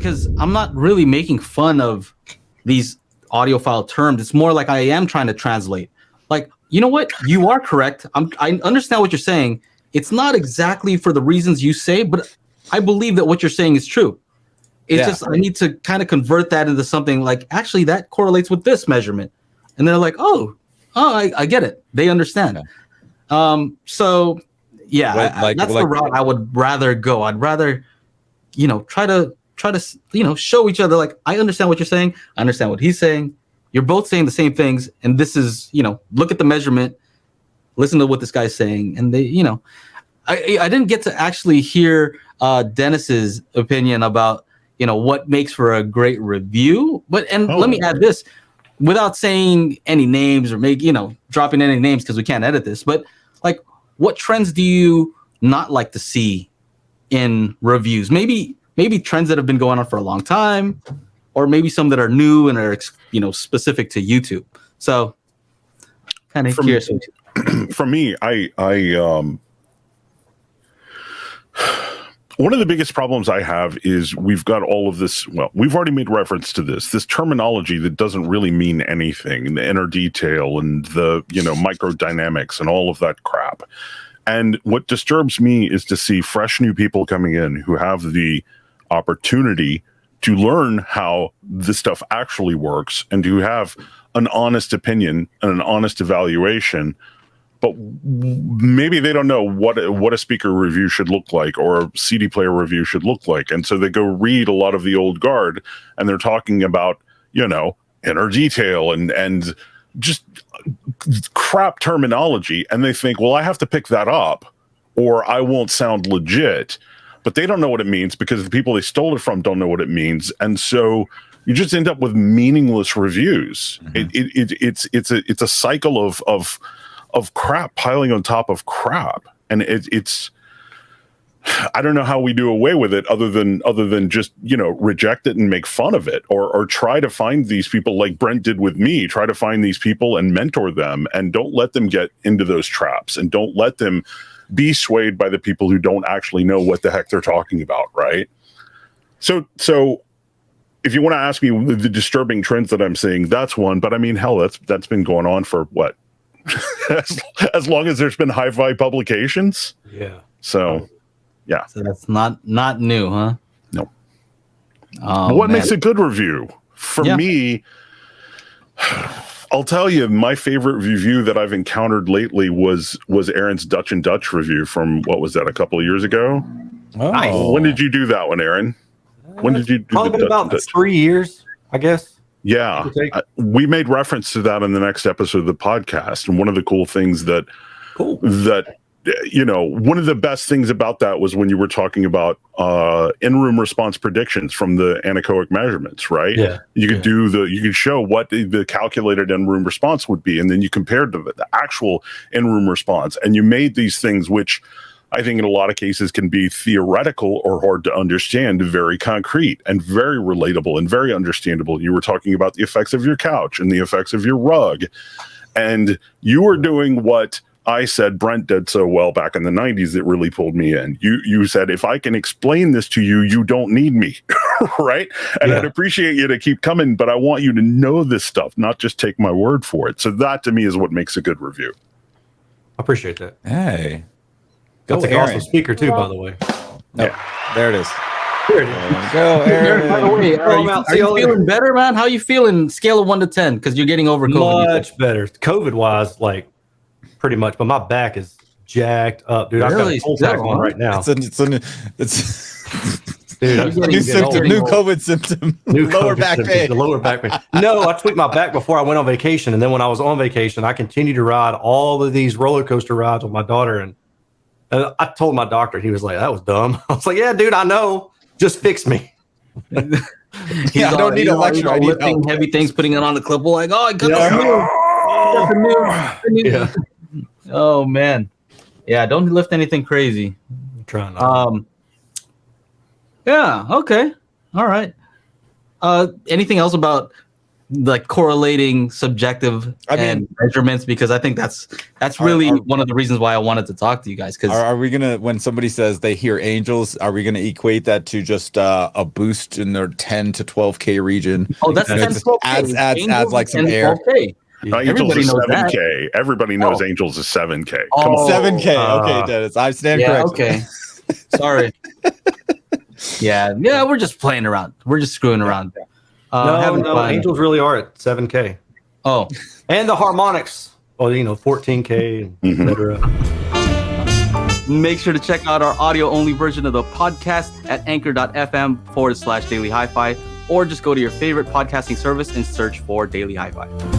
because I'm not really making fun of these audiophile terms. It's more like I am trying to translate. Like, you know what? You are correct. I understand what you're saying. It's not exactly for the reasons you say, but I believe that what you're saying is true. It's just I need to kind of convert that into something like, actually, that correlates with this measurement. And they're like, I get it. They understand. So, yeah, that's the route I would rather go. I'd rather, try to, show each other, like, I understand what you're saying. I understand what he's saying. You're both saying the same things. And this is, look at the measurement, listen to what this guy's saying. And they, I didn't get to actually hear Dennis's opinion about, what makes for a great review. But, let me add this, without saying any names or dropping any names because we can't edit this, but like, what trends do you not like to see in reviews? Maybe trends that have been going on for a long time, or maybe some that are new and are, specific to YouTube. So kind of curious. For me, one of the biggest problems I have is we've got all of this. Well, we've already made reference to this terminology that doesn't really mean anything, the inner detail and the, microdynamics and all of that crap. And what disturbs me is to see fresh new people coming in who have the opportunity to learn how this stuff actually works and to have an honest opinion and an honest evaluation. But maybe they don't know what a speaker review should look like or a CD player review should look like. And so they go read a lot of the old guard and they're talking about, inner detail and just crap terminology. And they think, well, I have to pick that up or I won't sound legit. But they don't know what it means because the people they stole it from don't know what it means. And so you just end up with meaningless reviews. Mm-hmm. It's a cycle of crap piling on top of crap, and it's I don't know how we do away with it other than just reject it and make fun of it, or try to find these people like Brent did with me. Try to find these people and mentor them, and don't let them get into those traps, and don't let them be swayed by the people who don't actually know what the heck they're talking about, right? So if you want to ask me the disturbing trends that I'm seeing, that's one. But I mean, hell, that's been going on for what? as long as there's been hi-fi publications. Yeah. So yeah. So that's not new, huh? No. What makes a good review? For me, I'll tell you, my favorite review that I've encountered lately was Aaron's Dutch and Dutch review from, what was that, a couple of years ago? Oh. Nice. When did you do that one, Aaron? When did you do probably been about 3 years, I guess. Yeah, we made reference to that in the next episode of the podcast. And one of the cool things one of the best things about that was when you were talking about in-room response predictions from the anechoic measurements, right? Yeah. You could you could show what the calculated in-room response would be. And then you compared to the actual in-room response. And you made these things, which I think in a lot of cases can be theoretical or hard to understand, very concrete and very relatable and very understandable. You were talking about the effects of your couch and the effects of your rug. And you were doing what I said Brent did so well back in the 90s that really pulled me in. You said, if I can explain this to you, you don't need me, right? And I'd appreciate you to keep coming, but I want you to know this stuff, not just take my word for it. So that to me is what makes a good review. I appreciate that. Hey. That's an awesome speaker too, by the way. Yeah, there it is. There it is. Go, Aaron. By the way, are you feeling better, man? How are you feeling? Scale of 1 to 10, because you're getting over COVID. Much better, COVID-wise, like pretty much. But my back is jacked up, dude. Really? I've got a full pack on right now. It's a new COVID symptom. Lower back pain. The lower back pain. No, I tweaked my back before I went on vacation, and then when I was on vacation, I continued to ride all of these roller coaster rides with my daughter, and I told my doctor, he was like, that was dumb. I was like, yeah, dude, I know. Just fix me. I don't need a lecture. I need lifting help. Heavy things, putting it on the clipboard. Like, I got the new. Oh, man. Yeah, don't lift anything crazy. I'm trying not. Yeah, okay. All right. Anything else about like correlating subjective measurements, because I think that's really one of the reasons why I wanted to talk to you guys. Because are we gonna, when somebody says they hear angels, are we gonna equate that to just a boost in their 10 to 12K region? Oh, that's 10 to 12K. Adds like some air. Everybody knows 7K. that. Everybody knows Angels is 7K. Oh, Come on. 7K. Okay, Dennis, I stand corrected. Okay. Sorry. Yeah, we're just playing around. We're just screwing around. No, angels really are at 7K. Oh, and the harmonics. Well, 14K, etc. Make sure to check out our audio-only version of the podcast at anchor.fm/Daily HiFi, or just go to your favorite podcasting service and search for Daily HiFi.